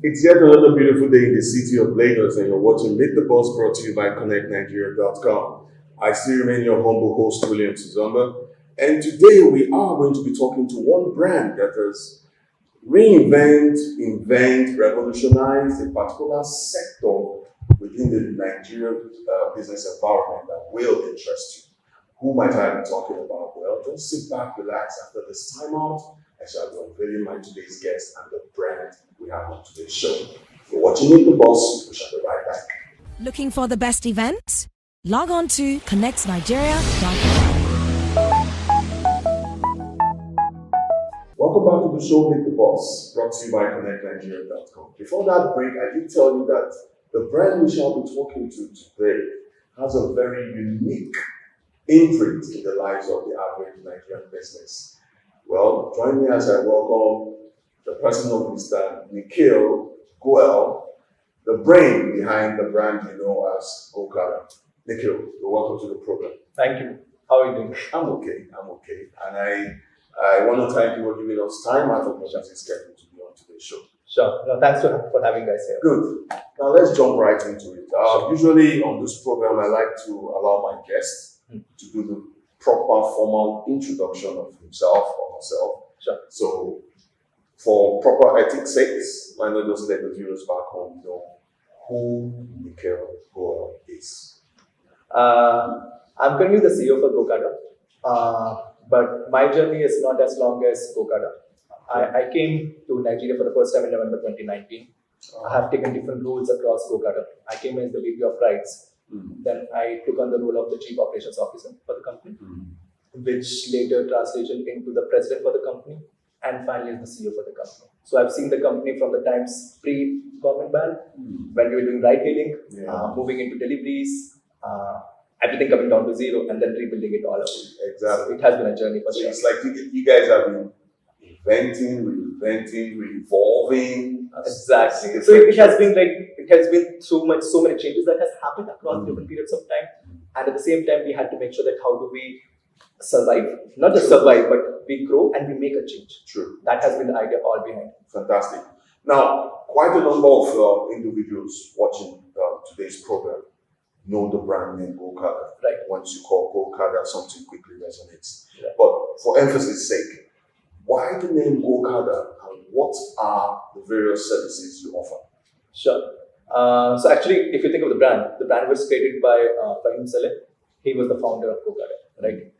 It's yet another beautiful day in the city of Lagos, and you're watching Meet the Boss brought to you by ConnectNigeria.com. I still remain your humble host, William Tuzamba, and today we are going to be talking to one brand that has invent, revolutionized a particular sector within the Nigerian business environment that will interest you. Who might I be talking about? Well, just sit back, relax after this time out. I shall be unveiling my today's guest and the brand we have on today's show. If you're watching Meet the Boss, we shall be right back. Looking for the best events? Log on to connectnigeria.com. Welcome back to the show, Meet the Boss, brought to you by ConnectNigeria.com. Before that break, I did tell you that the brand we shall be talking to today has a very unique imprint in the lives of the average Nigerian business. Well, join me as I welcome the person of Mr. Nikhil Goel, the brain behind the brand you know as Gokada. Nikhil, you're welcome to the program. Thank you. How are you doing? I'm okay. And I want to thank you for giving us time out of your busy schedule to be on today's show. Sure. No, thanks for having us here. Good. Now let's jump right into it. Usually on this program, I like to allow my guests to do the proper formal introduction of himself or herself. Sure. So for proper ethics sakes, why not just let the viewers back home know who Nikhil Goel is? I'm currently the CEO for Gokada, but my journey is not as long as Gokada. I came to Nigeria for the first time in November 2019. I have taken different roles across Gokada. I came as the VP of Rights. Then I took on the role of the Chief Operations Officer for the company, which later translated into the President for the company, and finally the CEO for the company. So I've seen the company from the times pre-government ban, when we were doing ride-hailing, moving into deliveries, everything coming down to zero, and then rebuilding it all up. Exactly. So it has been a journey for So sure. it's like you guys have been inventing, reinventing, revolving. Exactly. So it has been so many changes that has happened across different periods of time, and at the same time we had to make sure that how do we survive, not just survive, but we grow and we make a change. True. That has been the idea all behind. Fantastic. Now, quite a number of individuals watching today's program know the brand name Gokada. Right. Once you call Gokada, something quickly resonates. Right. But for emphasis' sake, why the name Gokada and what are the various services you offer? Sure. So actually, if you think of the brand was created by Fahim Saleh. He was the founder of Gokada, right?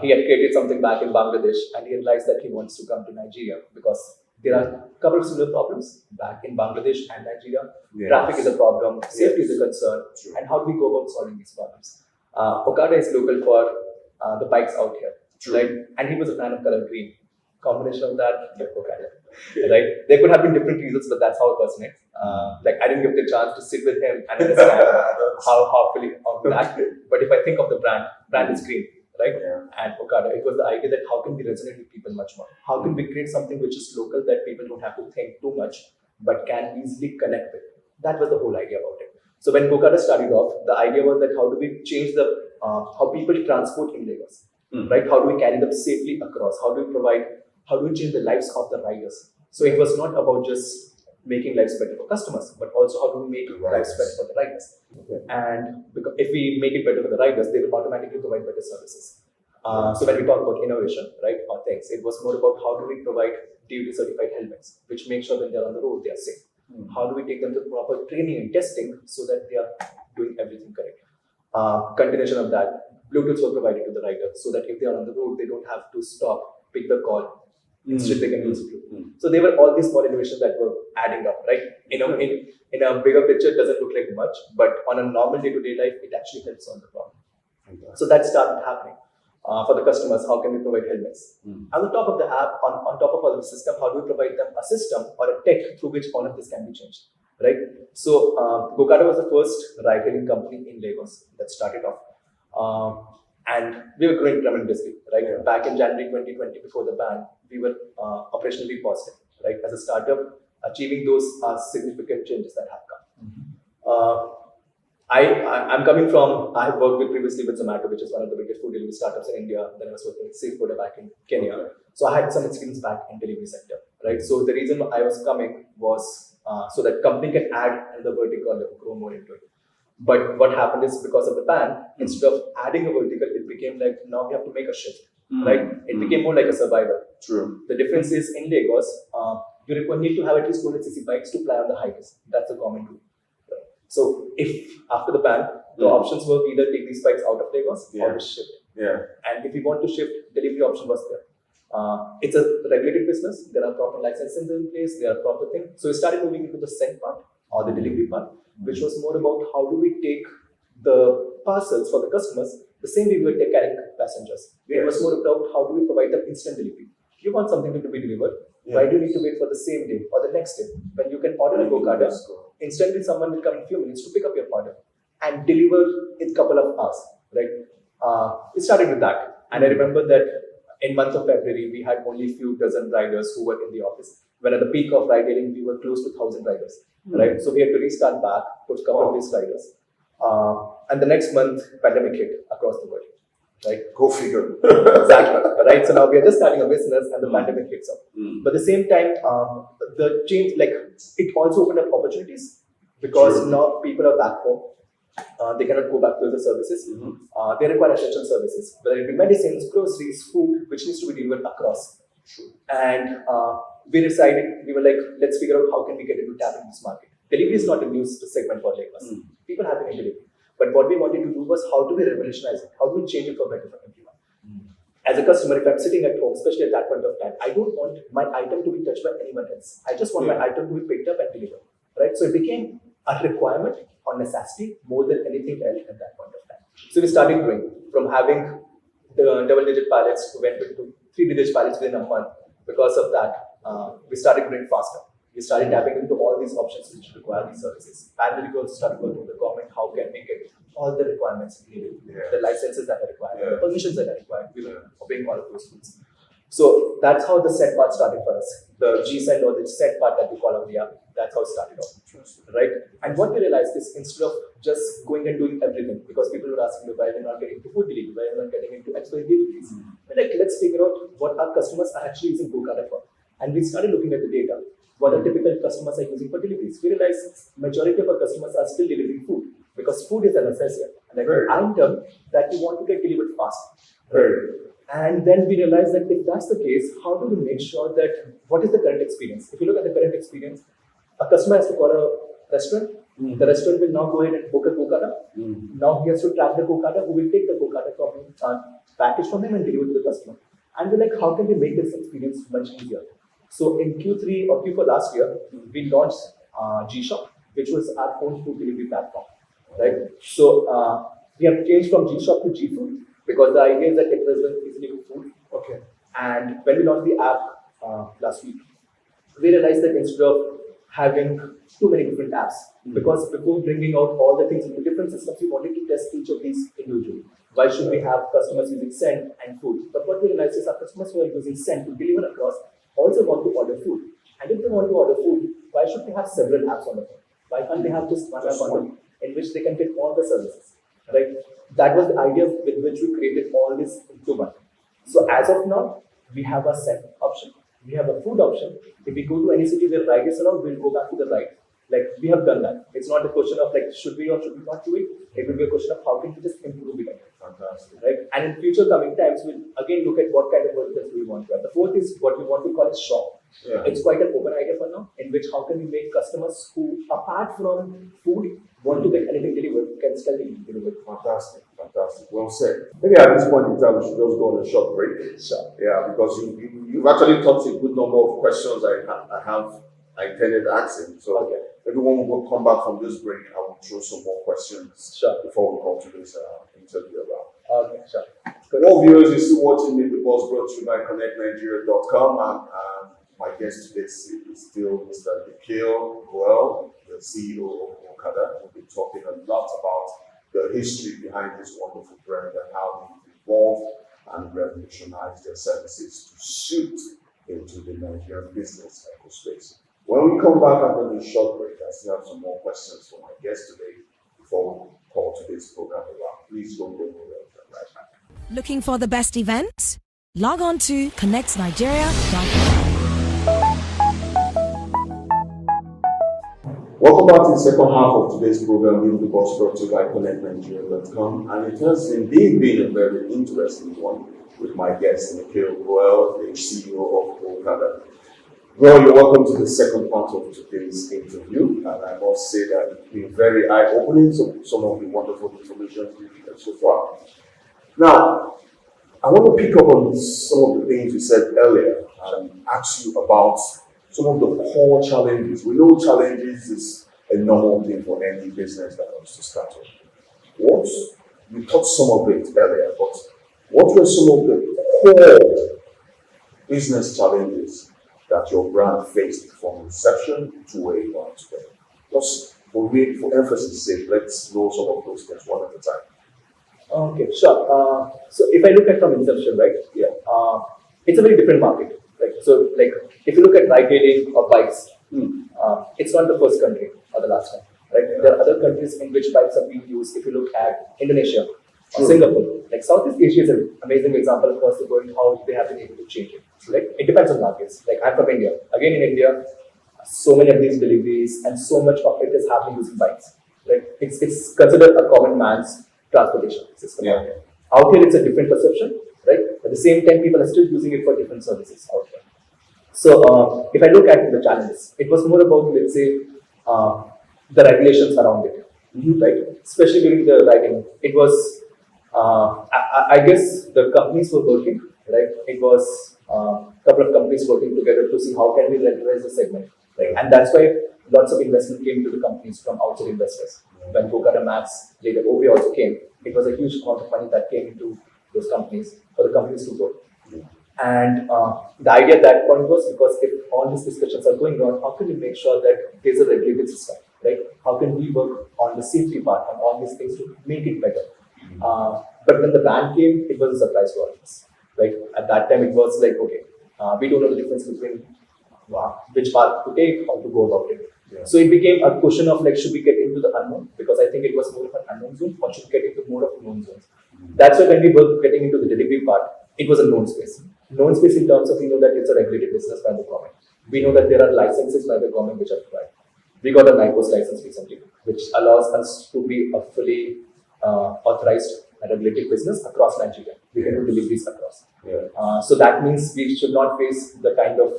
He had created something back in Bangladesh, and he realized that he wants to come to Nigeria because there are a couple of similar problems back in Bangladesh and Nigeria. Yes. Traffic is a problem, safety is a concern, True. and how do we go about solving these problems? Okada is local for the bikes out here, True. right? And he was a fan of color green. Combination of that, Okada, right? There could have been different reasons, but that's how it was next. I didn't get the chance to sit with him and understand how fully on that. But if I think of the brand is green, right? Yeah. And Okada, it was the idea that how can we resonate with people much more? How can we create something which is local that people don't have to think too much, but can easily connect with? That was the whole idea about it. So when Gokada started off, the idea was that how do we change the how people transport in Lagos, right? How do we carry them safely across? How do we change the lives of the riders? So it was not about just making lives better for customers, but also how do we make lives better for the riders? Okay. And because if we make it better for the riders, they will automatically provide better services. So when we talk about innovation, right, or things, it was more about how do we provide DOT certified helmets, which make sure when they're on the road, they are safe. How do we take them to proper training and testing so that they are doing everything correct? Continuation of that, Bluetooth were provided to the rider so that if they are on the road, they don't have to stop, pick the call. Instead, they can use Bluetooth. So there were all these small innovations that were adding up, right? In a bigger picture, it doesn't look like much, but on a normal day-to-day life, it actually helps solve the problem. So that started happening for the customers. How can we provide helmets? On the top of the app, on top of all the system, how do we provide them a system or a tech through which all of this can be changed, right? So Gokada was the first ride-hailing company in Lagos that started off. And we were growing tremendously, right? Yeah. Back in January 2020, before the ban, we were operationally positive, right? As a startup, achieving those significant changes that have come. I'm coming from, I have worked previously with Zomato, which is one of the biggest food delivery startups in India. Then I was working with Seafood back in Kenya. Okay. So I had some experience back in delivery sector, right? So the reason I was coming was so that company can add another vertical or grow more into it. But what happened is because of the ban, instead of adding a vertical, it became like now we have to make a shift, right? It became more like a survival. True. The difference is in Lagos, you need to have at least 200cc bikes to ply on the highways. That's the common rule. So if after the ban, the options were either take these bikes out of Lagos or we shift. And if we want to shift, delivery option was there. It's a regulated business. There are proper licenses in place. There are proper things. So we started moving into the send part or the delivery part, which was more about how do we take the parcels for the customers the same way we were carrying passengers. It was more about how do we provide them instant delivery. You want something to be delivered. Why do you need to wait for the same day or the next day? When you can order a Gokada, instantly someone will come in a few minutes to pick up your order and deliver in a couple of hours, right? We started with that. And I remember that in month of February, we had only a few dozen riders who were in the office. When at the peak of ride hailing, we were close to 1,000 riders, right? So we had to restart back, put a couple of these riders. And the next month, pandemic hit across the world, right? Go figure. Exactly, right? So now we are just starting a business and the pandemic hits up. But at the same time, the change, like it also opened up opportunities because now people are back home. They cannot go back to the services. They require essential services, whether it be medicines, groceries, food, which needs to be delivered across. And we decided, we were like, let's figure out how can we get into tap into this market. Delivery is not a new segment for Lagos. People have been in delivery. But what we wanted to do was how do we revolutionize it? How do we change it for better for everyone? As a customer, if I'm sitting at home, especially at that point of time, I don't want my item to be touched by anyone else. I just want my item to be picked up and delivered, right? So it became a requirement or necessity more than anything else at that point of time. So we started growing from having the double-digit pallets to went into 3-digit pallets within a month. Because of that, we started growing faster. We started tapping into all these options which require these services. Parallelly, we also started working with the government. How can we get all the requirements needed, the licenses that are required, the permissions that are required. We were obeying all of those rules. So that's how the set part started for us. The G-send or the set part that we call out the app, that's how it started off, right? And what we realized is instead of just going and doing everything, because people were asking me why we're not getting into food delivery, why we're not getting into express deliveries, we're like, let's figure out what our customers are actually using Gokada for. And we started looking at the data. What our typical customers are using for deliveries. We realized majority of our customers are still delivering food because food is a necessity. Like an item that we want to get delivered fast. And then we realized that if that's the case, how do we make sure that what is the current experience? If you look at the current experience, a customer has to call a restaurant. The restaurant will now go ahead and book a Gokada. Now he has to track the Gokada, who will take the Gokada from him, package from him and deliver to the customer. And we're like, how can we make this experience much easier? So in Q3 or Q4 last year, we launched G-Shop, which was our own food delivery platform, right? So we have changed from G-Shop to G-Food because the idea is that it doesn't easily cook food. And when we launched the app last week, we realized that instead of having too many different apps, because before bringing out all the things into different systems, we wanted to test each of these individually. Why should we have customers using Send and Food? But what we realized is our customers who are using Send to deliver across also want to order food. And if they want to order food, why should they have several apps on the phone? Why can't they have just one app on the phone in which they can get all the services? Right? That was the idea with which we created all this into one. So as of now, we have a Send option. We have a food option. If we go to any city where ride is allowed, we'll go back to the ride. Like we have done that. It's not a question of like should we or should we not do it. It will be a question of how can we just improve it. Fantastic. Right? And in future coming times, we'll again look at what kind of verticals we want to have. The fourth is what we want to call as shop. It's quite an open idea for now, in which how can we make customers who, apart from food, want to get anything delivered, can still be delivered. Fantastic. Well said. Maybe at this point in time, we should just go on a short break. Sure. Yeah, because you've actually touched a good number of questions I intended asking. So maybe when we will come back from this break, I will throw some more questions before we come to this interview around. Okay, sure. All viewers, you're still watching Meet the Boss, brought to you by ConnectNigeria.com. And my guest today is still Mr. Nikhil Goel, the CEO of Gokada. We'll be talking a lot about the history behind this wonderful brand and how they've evolved and revolutionized their services to suit into the Nigerian business ecospace. When we come back after this short break, I still have some more questions for my guest today before we call today's program around. Please don't go anywhere. Right back. Looking for the best events? Log on to connectsnigeria.com. Welcome back to the second half of today's program, Leave the Boss, brought to you by ConnectNigeria.com. And it has indeed been a very interesting one with my guest, Nikhil Goel, the CEO of Gokada. Well, you're welcome to the second part of today's interview. And I must say that it's been very eye-opening, some of the wonderful information we've heard so far. Now, I want to pick up on some of the things you said earlier and ask you about some of the core challenges. We know challenges is a normal thing for any business that wants to start up. You touched some of it earlier, but what were some of the core business challenges that your brand faced from inception to where you are today? Just for emphasis' sake, let's know some of those things one at a time. Okay, sure. So if I look at from inception, right? Yeah. It's a very different market, right? So like if you look at ride-hailing or bikes, it's not the first country or the last one, right? Yeah. There are other countries in which bikes are being used. If you look at Indonesia or True. Singapore, like Southeast Asia is an amazing example across the world how they have been able to change it. Right? It depends on markets. Like I'm from India. Again, in India, so many of these deliveries and so much of it is happening using bikes. Right? It's considered a common man's transportation system. Yeah. Out here, it's a different perception, right? At the same time, people are still using it for different services out here. So, if I look at the challenges, it was more about, let's say, the regulations around it, right? Especially during the writing, it was, I guess, the companies were working, right? It was a couple of companies working together to see how can we regularize the segment, right? And that's why lots of investment came to the companies from outside investors. When Gokada Maps, later OV also came, it was a huge amount of money that came into those companies for the companies to grow. And the idea at that point was because if all these discussions are going on, how can we make sure that there's a regulated system, right? How can we work on the safety part and all these things to make it better? But when the ban came, it was a surprise to all of us, right? At that time, it was like, okay, we don't know the difference between which path to take, how to go about it. Yeah. So it became a question of like, should we get into the unknown? Because I think it was more of an unknown zone, or should we get into more of known zones? That's why when we were getting into the delivery part, it was a known space. Known space in terms of we know that it's a regulated business by the government. We know that there are licenses by the government which are required. We got a NICOS license recently, which allows us to be a fully authorized and regulated business across Nigeria. We can do deliveries across. Yeah. So that means we should not face the kind of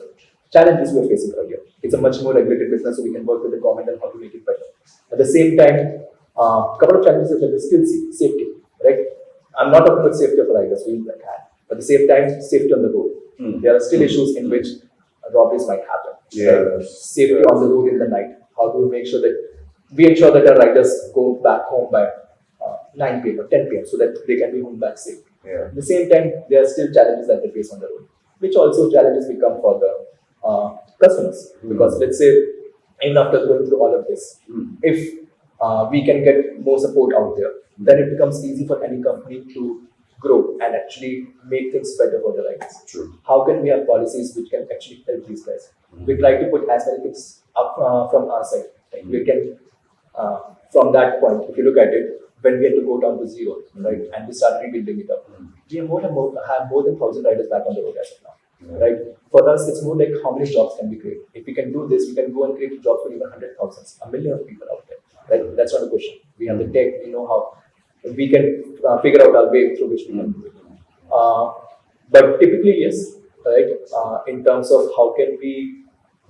challenges we were facing earlier. It's a much more regulated business, so we can work with the government on how to make it better. At the same time, a couple of challenges that we still see: safety, right? I'm not talking about safety of riders, we had, but at the same time, safety on the road. There are still issues in which robberies might happen. Yeah. Right? Safety on the road in the night. How do we make sure that we ensure that our riders go back home by 9 p.m. or 10 p.m. so that they can be home back safe. Yeah. At the same time, there are still challenges that they face on the road, which also challenges become for the customers. Because let's say, even after going through all of this, if we can get more support out there, then it becomes easy for any company to grow and actually make things better for the riders. True. How can we have policies which can actually help these guys? We try to put as many things up from our side. Like we can, from that point, if you look at it, when we had to go down to zero, right, and we start rebuilding it up, we have more than 1,000 riders back on the road as of now, right? For us, it's more like how many jobs can we create? If we can do this, we can go and create jobs for even 100,000, a million of people out there, right? That's not a question. We have the tech, we know how we can figure out our way through which we can do it. But typically, yes, right? In terms of how can we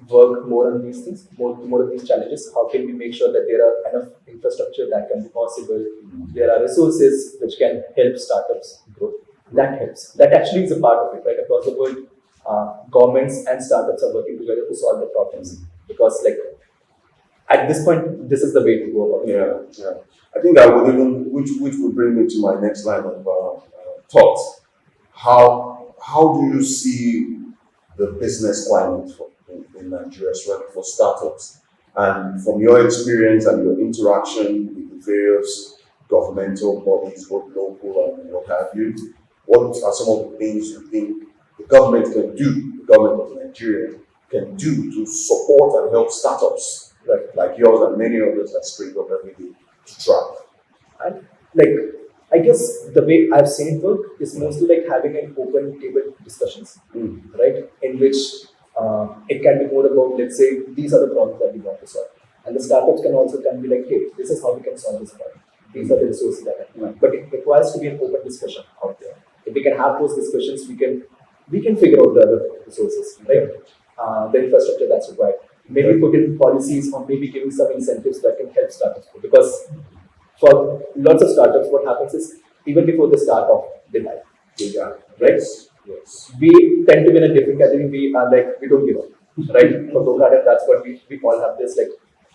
work more on these things, more of these challenges, how can we make sure that there are enough infrastructure that can be possible, there are resources which can help startups grow. That helps. That actually is a part of it, right? Across the world, governments and startups are working together to solve the problems. Because like, at this point, this is the way to go about it. Yeah. I think I would even, which would bring me to my next line of thought. How do you see the business climate in Nigeria, especially for startups? And from your experience and your interaction with the various governmental bodies, both local and what have you, what are some of the things you think the government can do, the government of Nigeria can do to support and help startups like yours and many others that spring up every day to thrive? And like, I guess the way I've seen it work is mostly like having an open table discussions, right? In which it can be more about, let's say, these are the problems that we want to solve. And the startups can be like, hey, this is how we can solve this problem. These are the resources that are required. But it requires to be an open discussion out there. If we can have those discussions, we can figure out the other resources, right? The infrastructure that's required. Maybe put in policies or maybe giving some incentives that can help startups grow. Because for lots of startups, what happens is even before they start off, they die. Right? Yes. We tend to be in a different category. We are like, we don't give up. Right? For Gokada, that's what we all have this, like,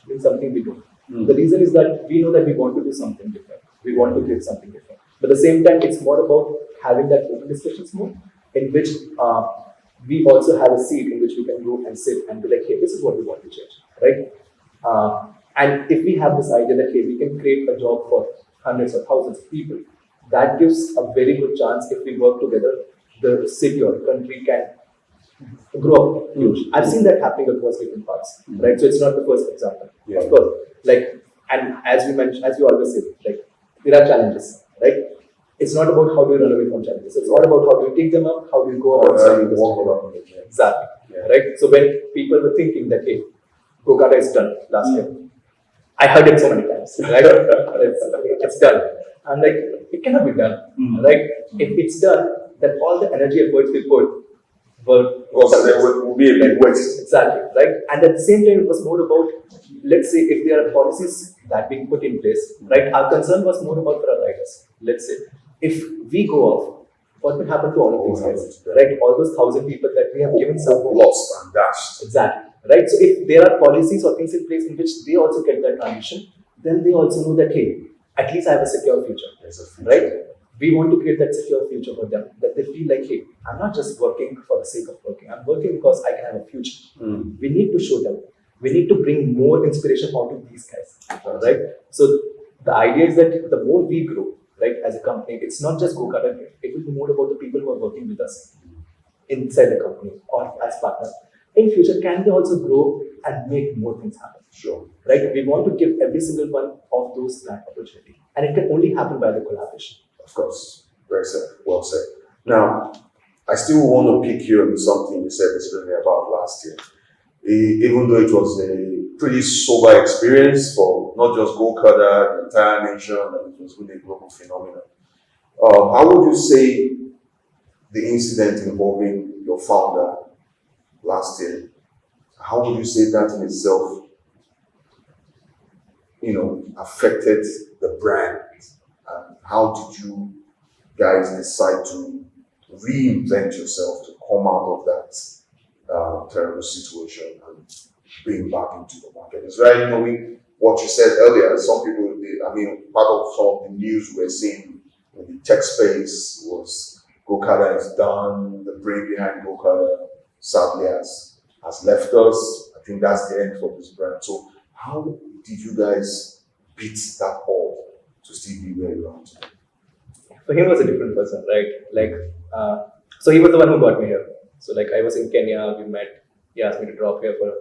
doing something we do. The reason is that we know that we want to do something different. We want to create something different. But at the same time, it's more about having that open discussions more, in which we also have a seat in which we can go and sit and be like, hey, this is what we want to change, right? And if we have this idea that, hey, we can create a job for hundreds or thousands of people, that gives a very good chance if we work together, the city or the country can grow up huge. I've seen that happening across different parts, right? So it's not the first example. Yeah. Of course, like, and as we mentioned, as we always say, like, there are challenges, right? It's not about how do you run away from challenges. It's all about how do you take them up, how do you go about solving this problem. Exactly. Yeah. Right? So when people were thinking that, hey, Gokada is done last year, I heard it so many times, right? It's done. I'm like, it cannot be done, right? If it's done, then all the energy efforts we put will be a big waste. Exactly, right? And at the same time, it was more about, let's say, if there are policies that being put in place, right? Our concern was more about for our riders. Let's say, if we go off, what will happen to all of these guys, right? All those 1,000 people that we have given some lost and dashed. Exactly, right? So if there are policies or things in place in which they also get that transition, then they also know that, hey, at least I have a secure future, right? We want to create that secure future for them, that they feel like, hey, I'm not just working for the sake of working. I'm working because I can have a future. We need to show them. We need to bring more inspiration out of these guys, right? So the idea is that the more we grow, right, as a company, it's not just Gokada. It will be more about the people who are working with us inside the company or as partners. In future, can they also grow and make more things happen? Sure. Right? We want to give every single one of those that opportunity, and it can only happen by the collaboration. Of course. Very said. Well said. Now, I still want to pick you on something you said especially about last year. Even though it was a pretty sober experience for not just Gokada, the entire nation, and it was really a global phenomenon. How would you say the incident involving your founder last year, how would you say that in itself, affected the brand? And how did you guys decide to reinvent yourself to come out of that terrible situation and bring back into the market? It's very knowing what you said earlier. Some people, part of some of the news we're seeing in the tech space was Gokada is done, the brain behind Gokada sadly has left us. I think that's the end for this brand. So how did you guys beat that all to still be where you are today? For him, was a different person, right? So he was the one who got me here. So I was in Kenya, we met. He asked me to drop here for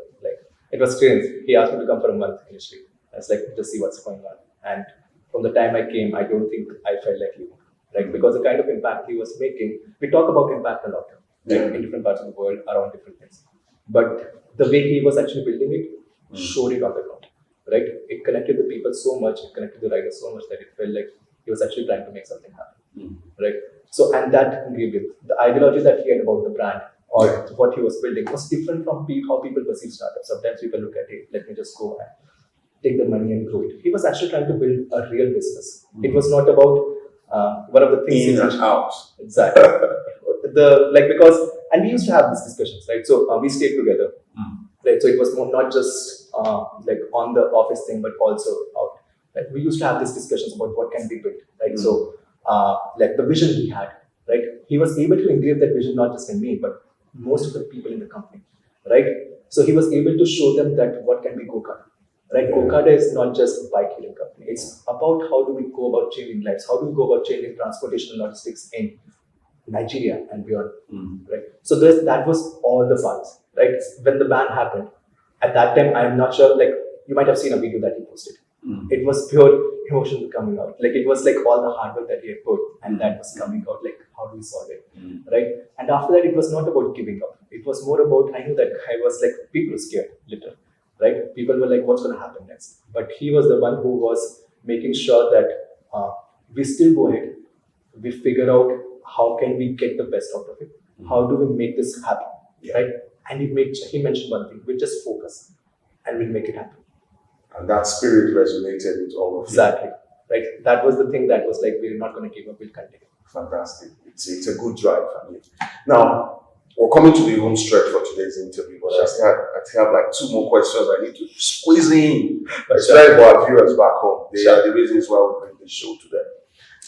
it was strange. He asked me to come for a month initially. I was just see what's going on. And from the time I came, I don't think I felt like leaving, right? Because the kind of impact he was making, we talk about impact a lot, in different parts of the world around different things. But the way he was actually building it, showed it on the ground, right? It connected the people so much, it connected the riders so much that it felt like he was actually trying to make something happen, right? So, and that ingredient, the ideology that he had about the brand or what he was building was different from how people perceive startups. Sometimes people look at it, let me just go and take the money and grow it. He was actually trying to build a real business. It was not about one of the things in and out. Exactly. And we used to have these discussions, right? So we stayed together, right? So it was more not just on the office thing, but also out. Like we used to have these discussions about what can be built, right? So the vision he had, right? He was able to engrave that vision not just in me, but most of the people in the company, right? So he was able to show them that what can be Gokada, right? Gokada is not just a bike-hailing company. It's about how do we go about changing lives? How do we go about changing transportation and logistics in Nigeria and beyond, right? So that was all the parts, right? When the ban happened, at that time, I'm not sure, you might have seen a video that he posted. It was pure emotion coming out. It was all the hard work that he had put and that was coming out, how do we solve it, right? And after that, it was not about giving up. It was more about, I knew that I was people were scared, literally, right? People were what's going to happen? but he was the one who was making sure that we still go ahead, we figure out how can we get the best out of it, how do we make this happen, right? And he mentioned one thing: we just focus and we'll make it happen. And that spirit resonated with all of you. Exactly, right? That was the thing that was like, we're not going to give up, we'll continue. Fantastic. It's a good drive. I mean, now, we're coming to the home stretch for today's interview, but I still have like 2 more questions I need to squeeze in, especially for our viewers back home. They are the reasons why we bring this show to them.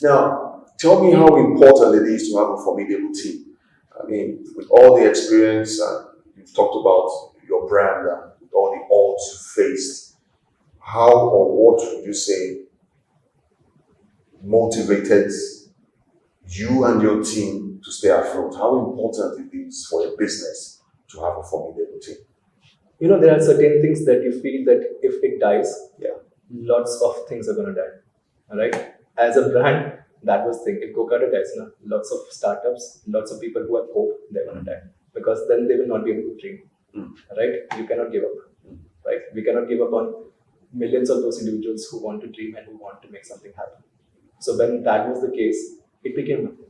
Now, tell me how important it is to have a formidable team. I mean, with all the experience, and you've talked about your brand and with all the odds you faced, how or what would you say motivated you and your team to stay afloat? How important it is for a business to have a formidable team? You know, there are certain things that you feel that if it dies, lots of things are going to die. All right. As a brand, that was thing. If Gokada dies, lots of startups, lots of people who have hope, they're going to die, because then they will not be able to dream. Right? You cannot give up. Right? We cannot give up on millions of those individuals who want to dream and who want to make something happen. So when that was the case, it became nothing.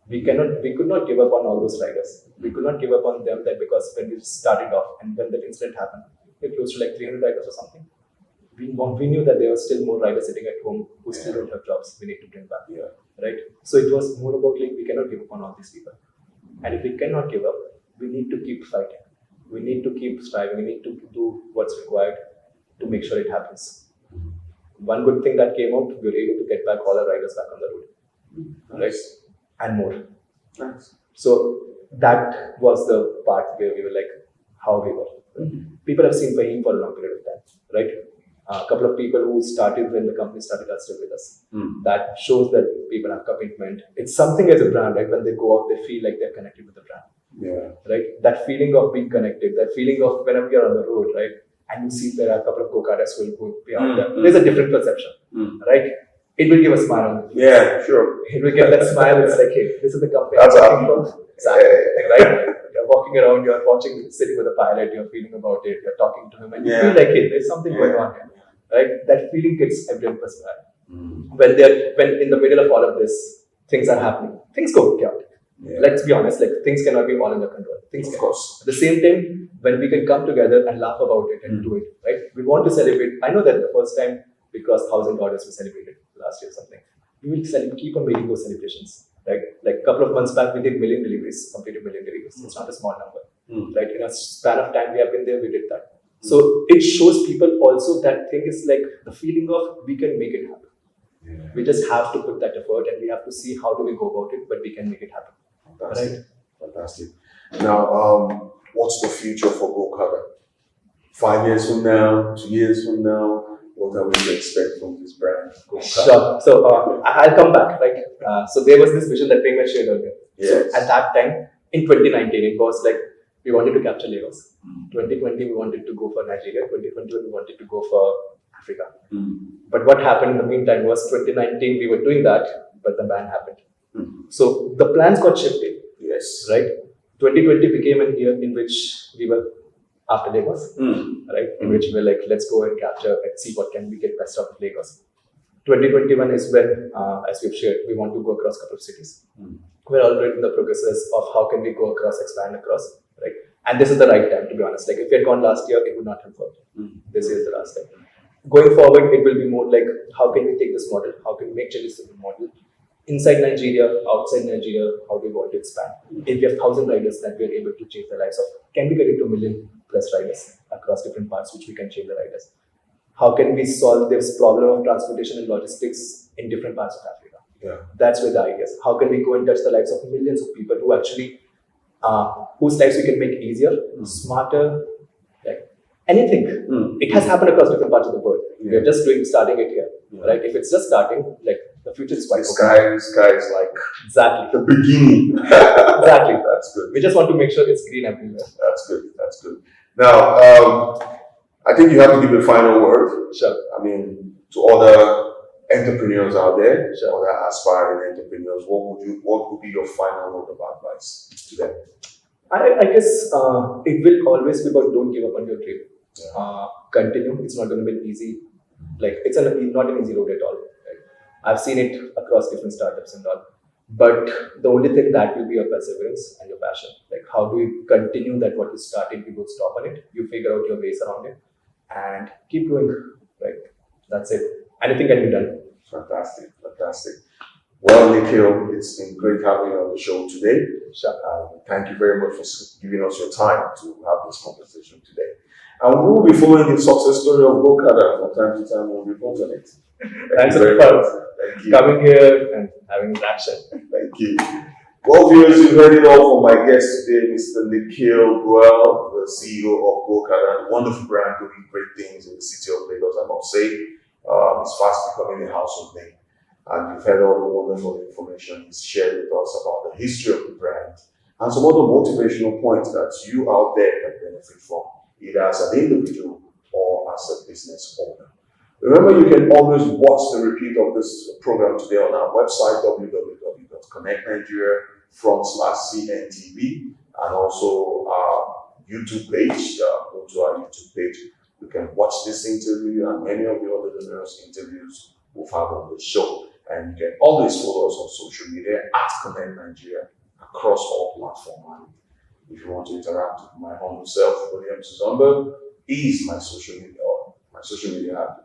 We could not give up on all those riders. We could not give up on them, that because when we started off and when that incident happened, we close to like 300 riders or something. We knew that there were still more riders sitting at home who still don't have jobs. We need to bring back. Right? So it was more about like, we cannot give up on all these people. And if we cannot give up, we need to keep fighting. We need to keep striving. We need to do what's required to make sure it happens. One good thing that came out, we were able to get back all our riders back on the road. Right? And more. Nice. So that was the part where we were like, how we were. People have seen Fahim for a long period of time, right? A couple of people who started when the company started are still with us. That shows that people have commitment. It's something as a brand, right? When they go out, they feel like they're connected with the brand. Right? That feeling of being connected, that feeling of whenever you're on the road, right? And you see there are a couple of Gokadas who will be out there. There's a different perception, right? It will give a smile on the face. Yeah, sure. It will give that smile. It's like, hey, this is the company That's I'm working for. Exactly. Right? You're walking around, you're watching, sitting with a pilot, you're feeling about it, you're talking to him, and you feel like, hey, there's something going on here. Right? That feeling gets everyone per smile. When in the middle of all of this, things are happening. Things go chaotic. Let's be honest, like things cannot be all under control. Things Of course. At the same time, when we can come together and laugh about it and do it, right? We want to celebrate. I know that the first time we crossed 1,000 orders, we celebrated last year or something. We will keep on making those celebrations, right? Like a couple of months back, we did 1 million deliveries, completed 1 million deliveries. It's not a small number, right? In a span of time we have been there, we did that. So it shows people also that thing is like the feeling of we can make it happen. We just have to put that effort and we have to see how do we go about it, but we can make it happen. Fantastic. Right? Fantastic. Now, what's the future for Gokada? 5 years from now, 2 years from now, what are we to expect from this brand? Gokada? Sure. So I'll come back, right? So there was this vision that Prema shared earlier. Yes. So at that time, in 2019, it was like we wanted to capture Lagos. 2020, we wanted to go for Nigeria. 2021, we wanted to go for Africa. But what happened in the meantime was 2019, we were doing that, but the ban happened. So the plans got shifted. Yes. Right? 2020 became a year in which we were after Lagos, right? In which we were like, let's go and capture and see what can we get best out of Lagos. 2021 is when, as we've shared, we want to go across a couple of cities. We're already in the progresses of how can we go across, expand across, right? And this is the right time, to be honest. Like if we had gone last year, it would not have worked. This is the last time. Going forward, it will be more like, how can we take this model? How can we make changes to the model? Inside Nigeria, outside Nigeria, how do we want to expand? If we have 1,000 riders that we are able to change the lives of, can we get into 1 million plus riders across different parts which we can change the riders? How can we solve this problem of transportation and logistics in different parts of Africa? That's where the idea is. How can we go and touch the lives of millions of people who actually, whose lives we can make easier, smarter, like anything. It has happened across different parts of the world. We are just starting it here, right? If it's just starting, like the future is quite open. Sky is like exactly the beginning. Exactly. That's good. We just want to make sure it's green everywhere. That's good. That's good. Now, I think you have to give a final word. Sure. I mean, to other entrepreneurs out there, sure, other aspiring entrepreneurs, what would be your final word of advice to them? I guess it will always be about don't give up on your dream. Continue. It's not going to be easy. Like it's not an easy road at all. Right? I've seen it across different startups and all. But the only thing that will be your perseverance and your passion. Like how do you continue that what you started, you don't stop on it. You figure out your ways around it and keep going. Right. That's it. Anything can be done. Fantastic, fantastic. Well, Nikhil, it's been great having you on the show today. Sure. Thank you very much for giving us your time to have this conversation today. And we will be following the success story of Gokada from time to time. We'll report on it. Thanks very for much. Thank you. coming here and having interaction. Thank you. Well, viewers, you've heard it all from my guest today, Mr. Nikhil Goel, the CEO of Gokada, a wonderful brand doing great things in the city of Lagos, I must say. It's fast becoming a household name. And you've heard all the wonderful information he's shared with us about the history of the brand and some other motivational points that you out there can benefit from, either as an individual or as a business owner. Remember, you can always watch the repeat of this program today on our website, www.connectnigeria.com/CNTV, and also our YouTube page. Go to our YouTube page. You can watch this interview and many of the other numerous interviews we've had on the show. And you can always follow us on social media at Connect Nigeria across all platforms. And if you want to interact with my humble self, William Suzumba is my social media app.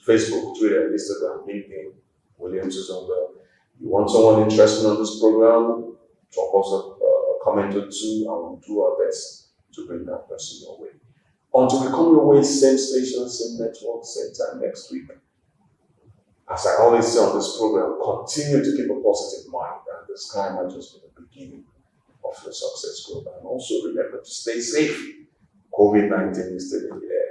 Facebook, Twitter, Instagram, LinkedIn, William Suzumba. You want someone interested on this program, drop us a comment or two, and we'll do our best to bring that person your way. Until we come your way, same station, same network, same time next week. As I always say on this program, continue to keep a positive mind, and the sky might just be the beginning of your success growth. And also remember to stay safe. COVID-19 is still in the air.